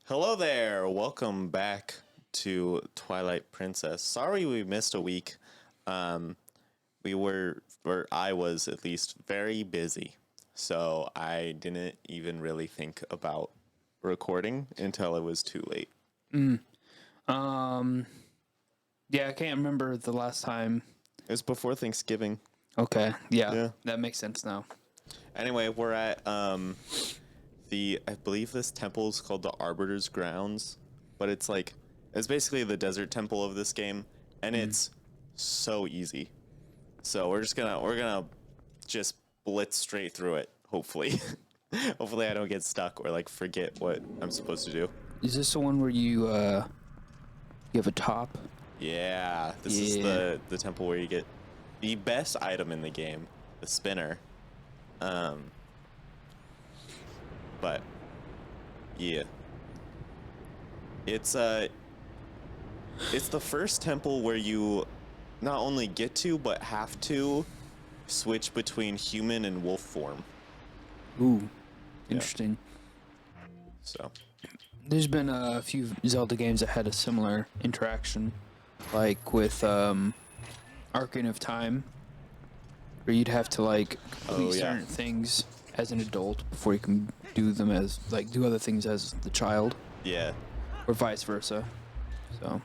Hello there. Welcome back to Twilight Princess. Sorry we missed a week. Um, we were, or I was at least, very busy. So I didn't even really think about recording until it was too late. Yeah, I can't remember the last time. It was before Thanksgiving. Okay, yeah, Yeah. that makes sense now. Anyway, we're at I believe this temple is called the Arbiter's Grounds, but it's basically the desert temple of this game, and it's so easy. So we're gonna just blitz straight through it, hopefully. Hopefully I don't get stuck or like forget what I'm supposed to do. Is this the one where you have a top? Yeah, this is the temple where you get the best item in the game, the spinner. But yeah, it's the first temple where you not only get to but have to switch between human and wolf form. Ooh, interesting. So There's been a few Zelda games that had a similar interaction, like with Ocarina of Time, where you'd have to like complete certain things as an adult before you can do them as do other things as the child, yeah, or vice versa. So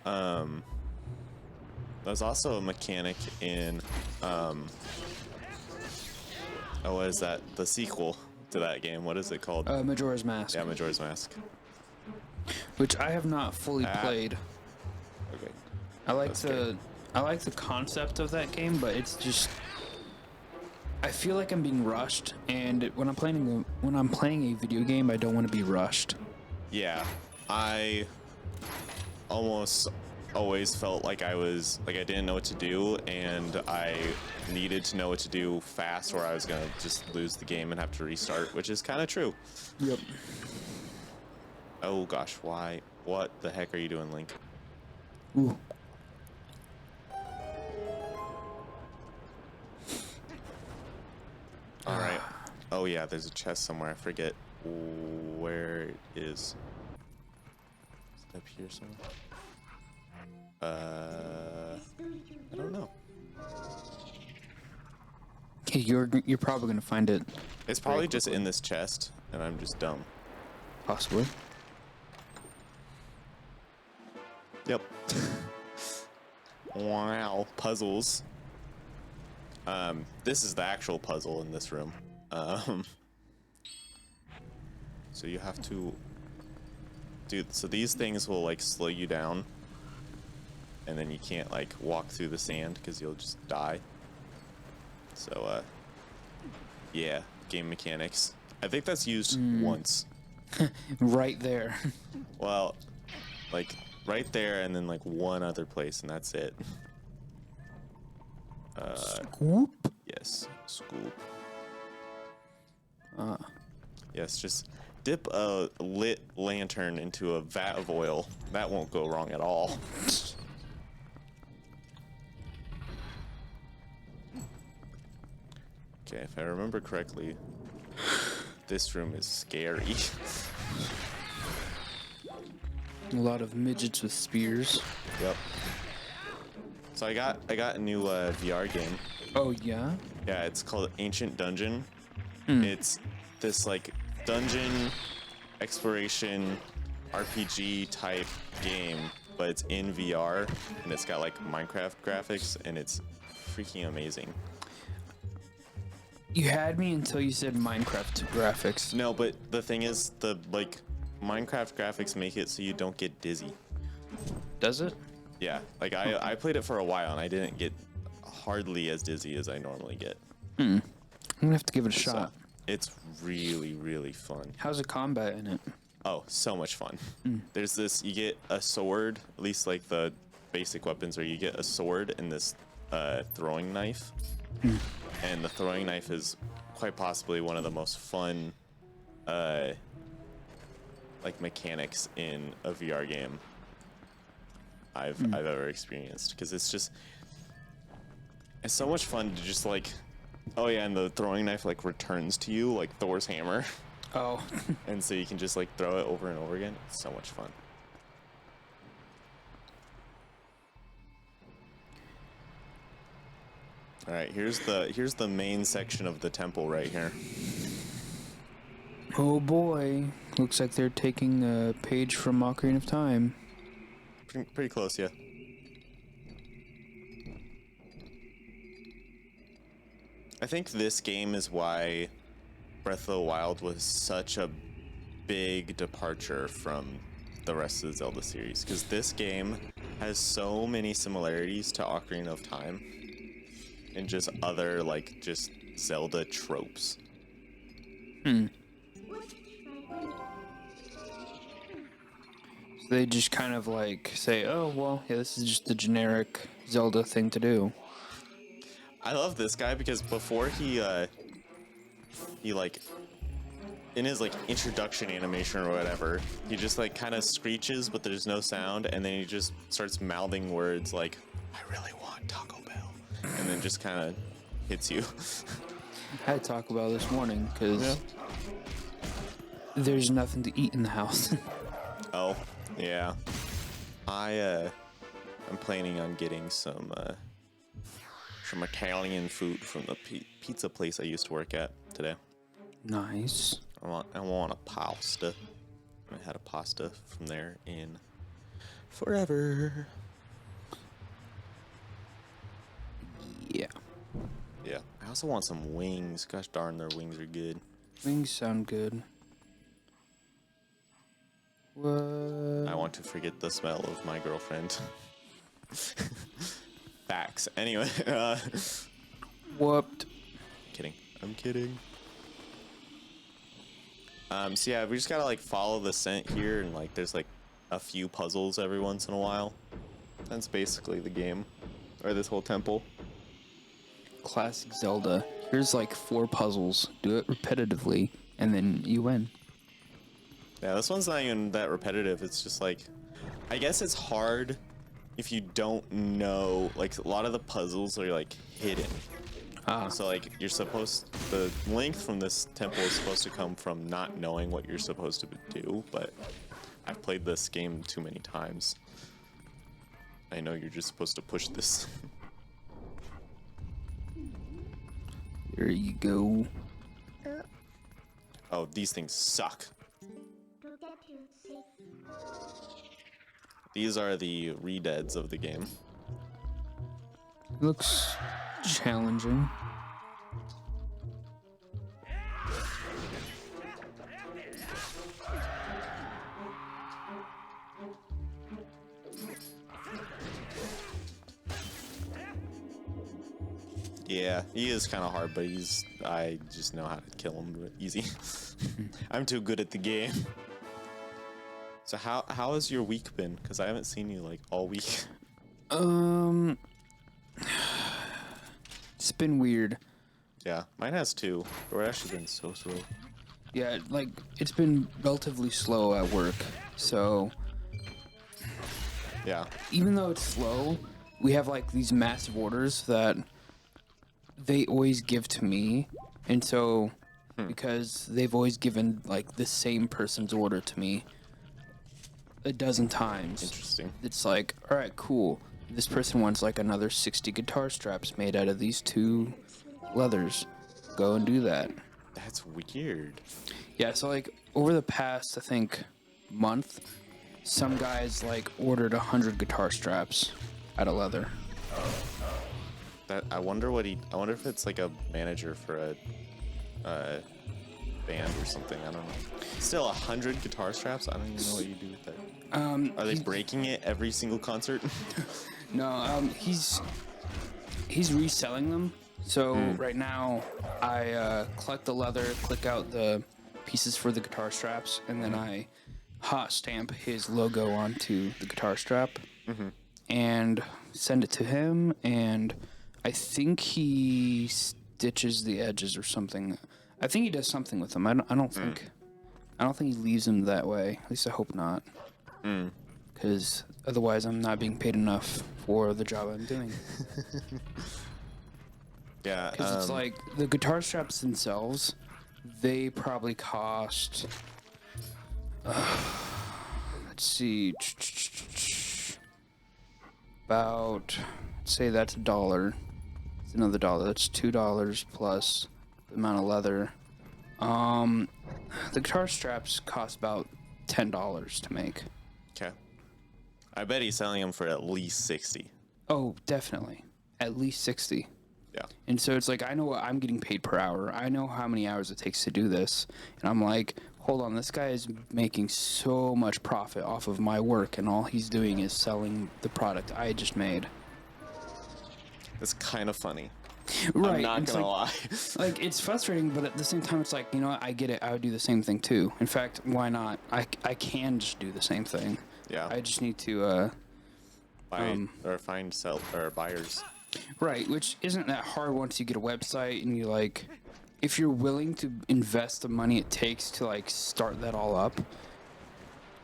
there's also a mechanic in what is that? The sequel to that game. What is it called? Majora's Mask, Yeah, Majora's Mask. which I have not fully played. Okay. I like the concept of that game, but it's just I feel like I'm being rushed, and when I'm playing a video game, I don't want to be rushed. Yeah, I almost always felt like I didn't know what to do, and I needed to know what to do fast, or I was gonna just lose the game and have to restart, which is kind of true. Yep. Oh gosh, why? What the heck are you doing, Link? Ooh. All right. Oh yeah, there's a chest somewhere. I forget where it is. Is it up here somewhere? I don't know. Okay, you're probably gonna find it. It's probably just in this chest, and I'm just dumb. Possibly. Yep. Wow, puzzles. This is the actual puzzle in this room. So you have to so these things will like slow you down, and then you can't like walk through the sand because you'll just die. So yeah, game mechanics. I think that's used once. Right there. Well, like right there, and then like one other place, and that's it. Scoop. Yes, scoop. Yes, just dip a lit lantern into a vat of oil. That won't go wrong at all. Okay, if I remember correctly, this room is scary. A lot of midgets with spears. Yep. So I got a new VR game. Oh yeah. Yeah, it's called Ancient Dungeon. It's this like dungeon exploration RPG type game, but it's in VR, and it's got like Minecraft graphics, and it's freaking amazing. You had me until you said Minecraft graphics. No, but the thing is, the like Minecraft graphics make it so you don't get dizzy. Does it? Yeah, like I played it for a while, and I didn't get hardly as dizzy as I normally get. I'm gonna have to give it a shot. It's really, really fun. How's the combat in it? Oh, so much fun. There's this, you get a sword, at least like the basic weapons, or you get a sword and this throwing knife. And the throwing knife is quite possibly one of the most fun like mechanics in a VR game I've ever experienced, because it's so much fun to just like, oh yeah, and the throwing knife like returns to you like Thor's hammer. Oh. And so you can just like throw it over and over again. It's so much fun. All right, here's the main section of the temple right here. Oh boy. Looks like they're taking a page from Ocarina of Time. Pretty close, yeah. I think this game is why Breath of the Wild was such a big departure from the rest of the Zelda series, because this game has so many similarities to Ocarina of Time and just other like just Zelda tropes. So they just kind of like say, oh well, yeah, this is just the generic Zelda thing to do. I love this guy because before he like in his like introduction animation or whatever, he just like kind of screeches but there's no sound, and then he just starts mouthing words like, I really want Taco Bell, and then just kind of hits you. I had Taco Bell this morning because there's nothing to eat in the house. Oh, yeah. I'm planning on getting some Italian food from the pizza place I used to work at today. Nice. I want a pasta. I haven't had a pasta from there in forever. Yeah. Yeah. I also want some wings. Gosh darn, their wings are good. Wings sound good. What? I want to forget the smell of my girlfriend. Facts. Anyway, Whooped. kidding. I'm kidding. So yeah, we just gotta like follow the scent here, and like there's like a few puzzles every once in a while. That's basically the game, or this whole temple. Classic Zelda. Here's like 4 puzzles. Do it repetitively, and then you win. Yeah, this one's not even that repetitive. It's just like, I guess it's hard if you don't know, like a lot of the puzzles are like hidden. So like the length from this temple is supposed to come from not knowing what you're supposed to do, but I've played this game too many times. I know you're just supposed to push this. There you go. Oh, these things suck. These are the redeads of the game. Looks challenging. Yeah, he is kind of hard, but I just know how to kill him easy. I'm too good at the game. So how has your week been? Because I haven't seen you like all week. It's been weird. Yeah, mine has too. But it's actually been so slow. Yeah, like it's been relatively slow at work. So Yeah. even though it's slow, we have like these massive orders that they always give to me, and so because they've always given like the same person's order to me a dozen times. Interesting. It's like, all right, cool. This person wants like another 60 guitar straps made out of these 2 leathers. Go and do that. That's weird. Yeah, so like over the past, I think, month, some guys like ordered 100 guitar straps out of leather. I wonder if it's like a manager for a band or something. I don't know. Still 100 guitar straps? I don't even know what you do with that. Are they breaking it every single concert? No, he's reselling them. So right now, I collect the leather, click out the pieces for the guitar straps, and then I hot stamp his logo onto the guitar strap and send it to him. And I think he stitches the edges or something. I think he does something with them. I don't think he leaves them that way. At least I hope not. Because otherwise, I'm not being paid enough for the job I'm doing. Yeah. Because it's like the guitar straps themselves, they probably cost. Let's see. About, say that's $1. It's another $1. That's $2 plus the amount of leather. The guitar straps cost about $10 to make. Okay. I bet he's selling them for at least 60. Oh, definitely. At least 60. Yeah. And so it's like, I know what I'm getting paid per hour. I know how many hours it takes to do this. And I'm like, hold on, this guy is making so much profit off of my work, and all he's doing is selling the product I just made. It's kind of funny. Right. I'm not gonna lie. Like, it's frustrating, but at the same time, it's like, you know what, I get it. I would do the same thing too. In fact, why not? I can just do the same thing. Yeah. I just need to Buy or find buyers. right, which isn't that hard once you get a website and you like, if you're willing to invest the money it takes to like start that all up,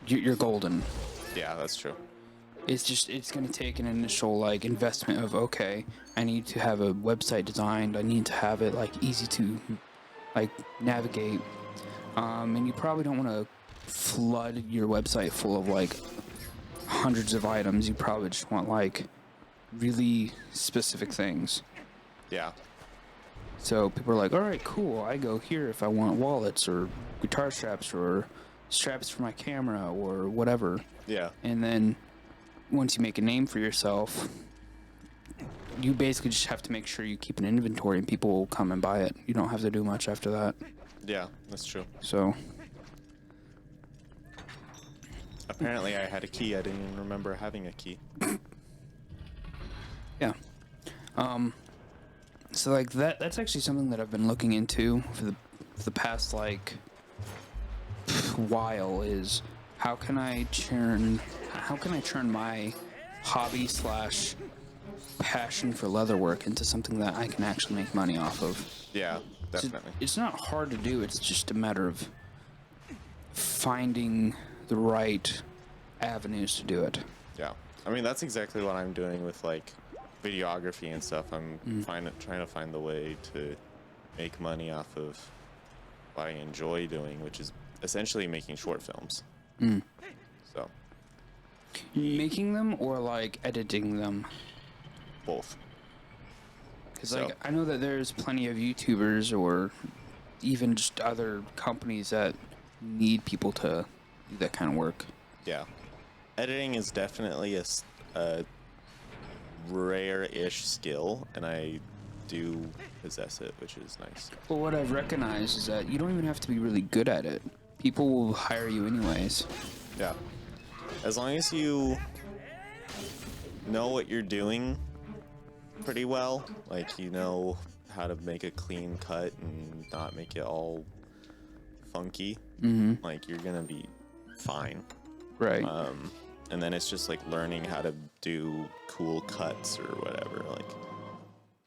you're golden. Yeah, that's true. It's going to take an initial like investment of, okay, I need to have a website designed. I need to have it like easy to like navigate. And you probably don't want to flood your website full of like hundreds of items. You probably just want like really specific things. Yeah. So people are like, all right, cool. I go here if I want wallets or guitar straps or straps for my camera or whatever. Yeah. And then once you make a name for yourself, you basically just have to make sure you keep an inventory and people will come and buy it. You don't have to do much after that. Yeah, that's true. So apparently I had a key. I didn't even remember having a key. yeah. So like that's actually something that I've been looking into for the past like while, is how can I turn my hobby / passion for leatherwork into something that I can actually make money off of. Yeah, definitely. It's not hard to do. It's just a matter of finding the right avenues to do it. Yeah. I mean, that's exactly what I'm doing with like videography and stuff. I'm trying to find the way to make money off of what I enjoy doing, which is essentially making short films. So making them or like editing them? both. Because like I know that there's plenty of YouTubers or even just other companies that need people to do that kind of work. Yeah. Editing is definitely a rare-ish skill, and I do possess it, which is nice. Well, what I've recognized is that you don't even have to be really good at it. People will hire you anyways. Yeah. As long as you know what you're doing pretty well, like you know how to make a clean cut and not make it all funky, like you're gonna be fine. Right. And then it's just like learning how to do cool cuts or whatever. Like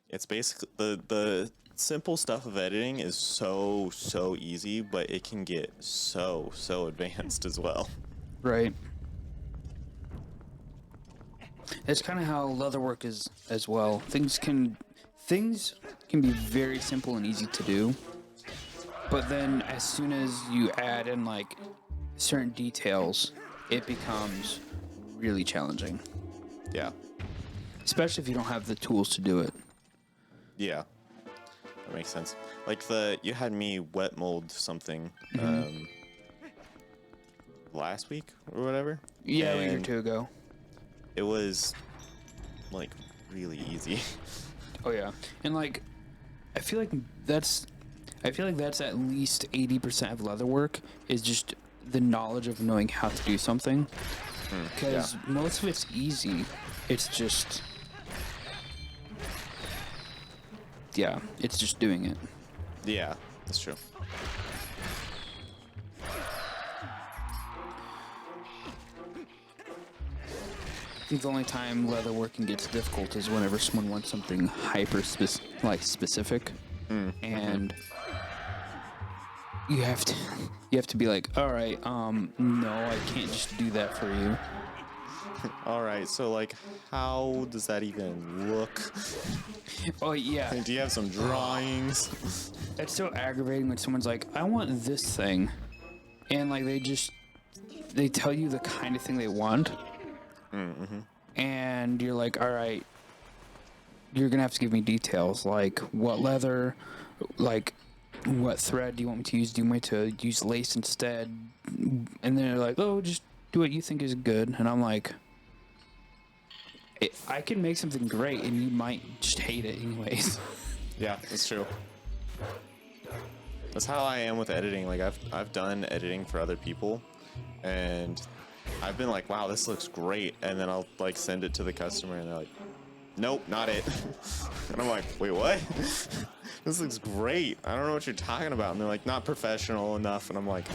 it's basically the simple stuff of editing is so easy, but it can get so advanced as well. Right. That's kind of how leatherwork is as well. Things can be very simple and easy to do, but then as soon as you add in like certain details, it becomes really challenging. Yeah. Especially if you don't have the tools to do it. Yeah. That makes sense. Like you had me wet mold something last week or whatever. Yeah, a week or two ago. It was like really easy. Oh yeah. And like I feel like that's at least 80% of leatherwork is just the knowledge of knowing how to do something. Because most of it's easy. It's just it's just doing it. Yeah, that's true. I think the only time leatherworking gets difficult is whenever someone wants something specific, and you have to be like, all right, no, I can't just do that for you. All right, so like, how does that even look? Oh yeah, Do you have some drawings? it's so aggravating when someone's like, I want this thing, and like they tell you the kind of thing they want, and you're like, all right, you're gonna have to give me details, like what leather, like what thread do you want me to use? Do you want me to use lace instead? And then they're like, oh, just do what you think is good. And I'm like, I can make something great, and you might just hate it anyways. Yeah, that's true. That's how I am with editing. Like I've done editing for other people, and I've been like, wow, this looks great, and then I'll like send it to the customer, and they're like, nope, not it. And I'm like, wait, what? This looks great. I don't know what you're talking about. And they're like, not professional enough. And I'm like,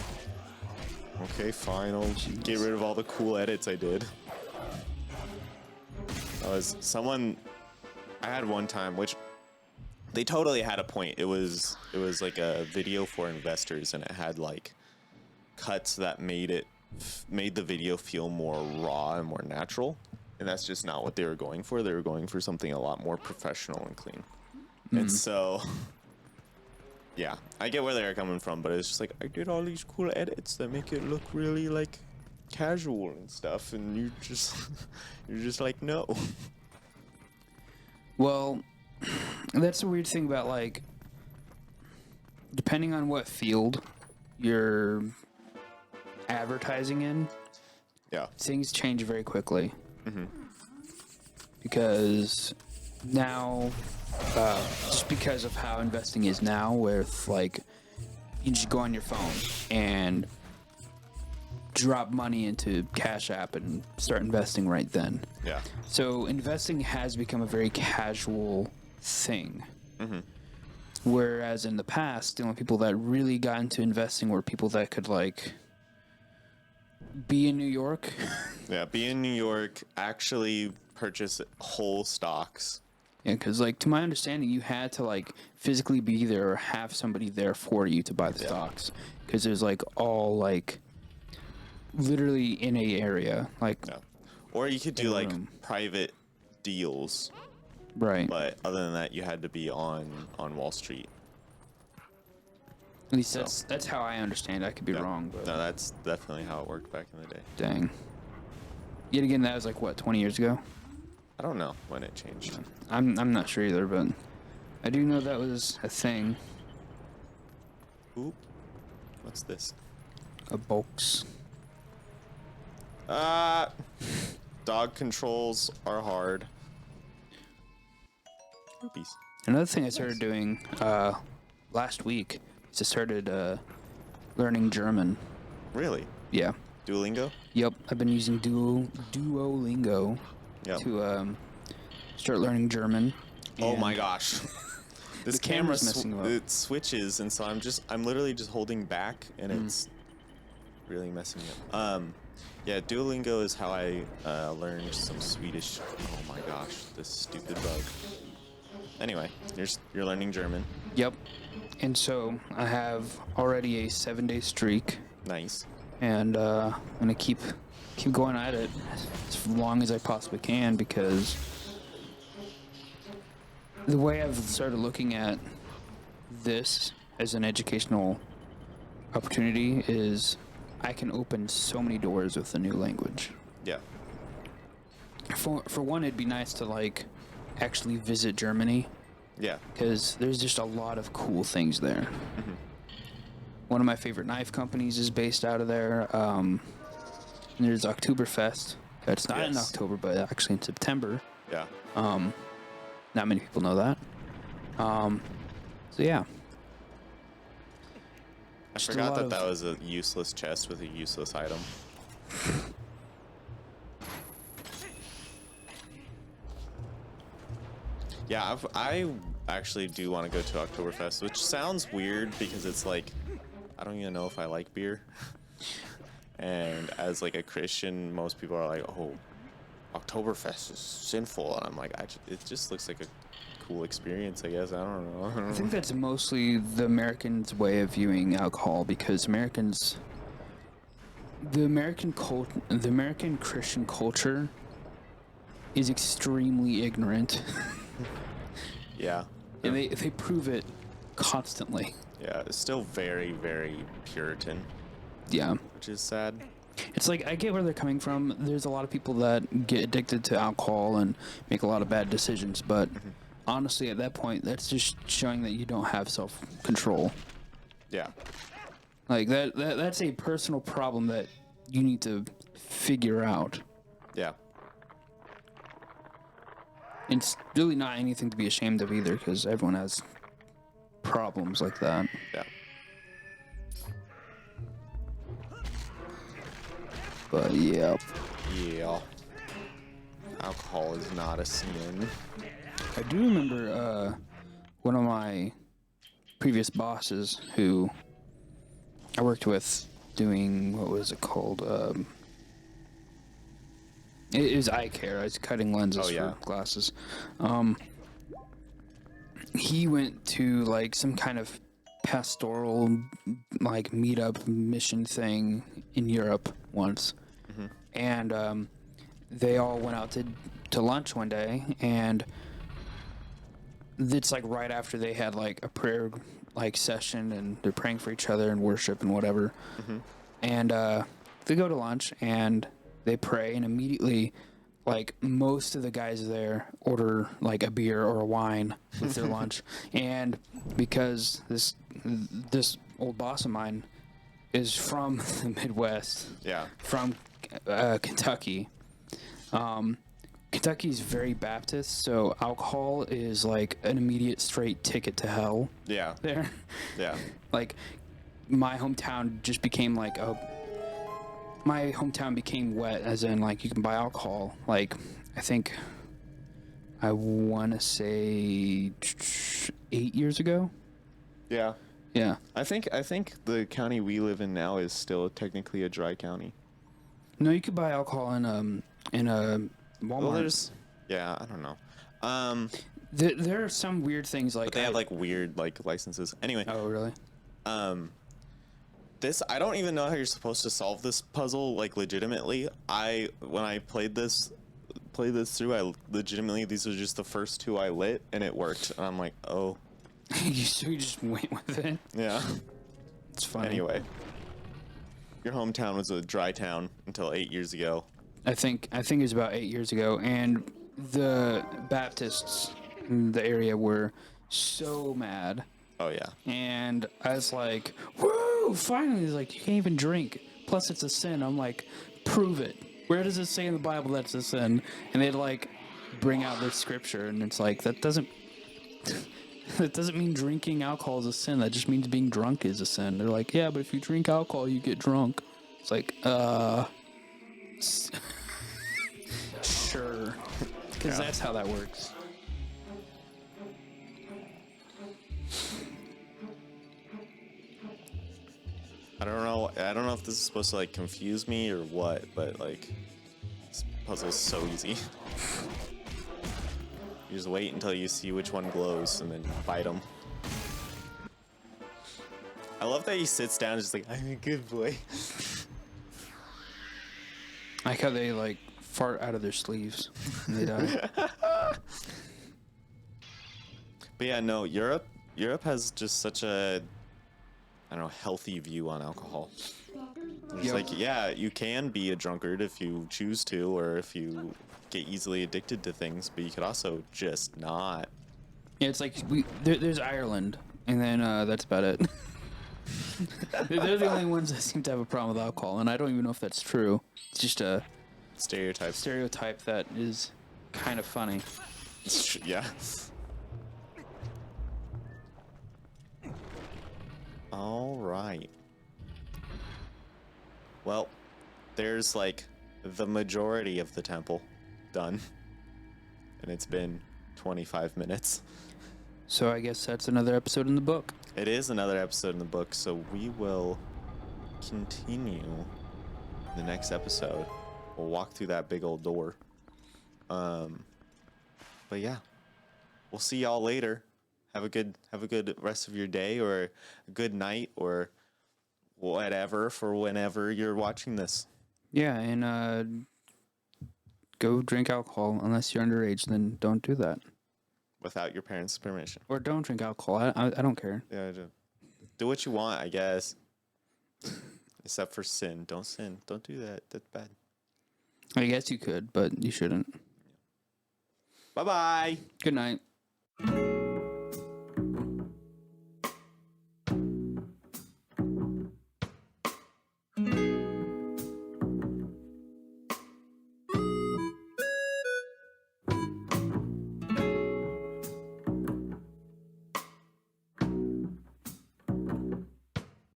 okay, fine. I'll get rid of all the cool edits I did. I had one time, which they totally had a point. It was like a video for investors, and it had like cuts that made the video feel more raw and more natural. And that's just not what they were going for. They were going for something a lot more professional and clean. And so, yeah, I get where they're coming from, but it's just like, I did all these cool edits that make it look really like casual and stuff, and you're just like, no. Well, that's the weird thing about, like, depending on what field you're advertising in, Yeah. things change very quickly. Because now, just because of how investing is now, with like, you just go on your phone and drop money into Cash App and start investing right then. Yeah. So investing has become a very casual thing. Whereas in the past, the only people that really got into investing were people that could like be in New York. Yeah, be in New York, actually purchase whole stocks. Yeah, because, like, to my understanding, you had to, like, physically be there or have somebody there for you to buy the stocks. Because there's, like, all, like, literally in a area. Like, Yeah. Or you could do, like, private deals. right. But other than that, you had to be on Wall Street. At least that's how I understand it. I could be wrong, but No, that's definitely how it worked back in the day. dang. Yet again, that was, like, what, 20 years ago? I don't know when it changed. I'm not sure either, but I do know that was a thing. Oop. What's this? A box. Dog controls are hard. Rupees. Another thing I started doing last week is I started learning German. Really? Yeah. Duolingo? Yep. I've been using Duolingo Yep. to start learning German. Oh my gosh. This The camera camera's messing up. it switches, and so I'm literally just holding back, and it's really messing me up. Yeah, Duolingo is how I learned some Swedish. Oh my gosh, this stupid bug. Anyway, you're learning German. Yep. And so I have already a 7-day streak, Nice. and I'm gonna keep going at it as long as I possibly can, because the way I've started looking at this as an educational opportunity is I can open so many doors with a new language. Yeah. For one, it'd be nice to like actually visit Germany, Yeah. because there's just a lot of cool things there. One of my favorite knife companies is based out of there. There's Oktoberfest. It's not in Yes. October, but actually in September. Yeah. Not many people know that. So yeah. I Just a forgot lot that of- was a useless chest with a useless item. Yeah, I actually do want to go to Oktoberfest, which sounds weird because it's like, I don't even know if I like beer. And as like a Christian, most people are like, oh, Oktoberfest is sinful. And I'm like, it just looks like a cool experience, I guess. I don't know. I think that's mostly the Americans' way of viewing alcohol, because the American Christian culture is extremely ignorant. Yeah. And they prove it constantly. Yeah, it's still very, very Puritan, Yeah. which is sad. It's like, I get where they're coming from. There's a lot of people that get addicted to alcohol and make a lot of bad decisions, but honestly, at that point, that's just showing that you don't have self-control. Yeah. Like, that's a personal problem that you need to figure out. Yeah. It's really not anything to be ashamed of either, because everyone has problems like that. Yeah. But yeah. Yeah. Alcohol is not a sin. I do remember one of my previous bosses who I worked with doing, what was it called? It was eye care. I was cutting lenses for glasses. He went to like some kind of pastoral like meetup mission thing in Europe once. And they all went out to lunch one day, and it's like right after they had like a prayer like session, and they're praying for each other and worship and whatever. And they go to lunch and they pray, and immediately like most of the guys there order like a beer or a wine with their lunch. And because this old boss of mine is from the Midwest, from Kentucky. Kentucky's very Baptist, so alcohol is like an immediate straight ticket to hell. Yeah. There. Yeah. Like, my hometown just became like my hometown became wet, as in like you can buy alcohol. Like, I think I want to say 8 years ago. Yeah. Yeah. I think the county we live in now is still technically a dry county. No, you could buy alcohol in a Walmart. Well, I don't know. There are some weird things like. But they have like weird like licenses. Anyway. Oh really? I don't even know how you're supposed to solve this puzzle like legitimately. When I played this through, I legitimately, these are just the first two I lit and it worked. And I'm like, oh. you just went with it. Yeah. It's funny. Anyway. Your hometown was a dry town until 8 years ago. I think it was about 8 years ago, and the Baptists in the area were so mad. Oh yeah. And I was like, "Woo! Finally!" He's like, "You can't even drink. Plus, it's a sin." I'm like, "Prove it. Where does it say in the Bible that's a sin?" And they'd like bring out this scripture, and it's like that doesn't mean drinking alcohol is a sin. That just means being drunk is a sin. They're like, "Yeah, but if you drink alcohol, you get drunk." It's like, sure, because that's how that works. I don't know if this is supposed to like confuse me or what, but like this puzzle's so easy. You just wait until you see which one glows and then fight them. I love that he sits down just like, I'm a good boy. I like how they like fart out of their sleeves and they die. But yeah, no, Europe has just such a, I don't know, healthy view on alcohol. It's like, yeah, you can be a drunkard if you choose to, or if you get easily addicted to things, but you could also just not. Yeah, it's like there's Ireland, and then that's about it. They're the only ones that seem to have a problem with alcohol, and I don't even know if that's true. It's just a stereotype that is kind of funny. Yeah. All right. Well, there's like the majority of the temple done, and it's been 25 minutes. So I guess that's another episode in the book. It is another episode in the book, so we will continue the next episode. We'll walk through that big old door. But yeah, we'll see y'all later. Have a good rest of your day, or a good night, or whatever for whenever you're watching this. Yeah, and go drink alcohol unless you're underage. Then don't do that, Without your parents' permission. or don't drink alcohol. I don't care. Yeah, do what you want, I guess. Except for sin. Don't sin. Don't do that. That's bad. I guess you could, but you shouldn't. Bye-bye. Good night.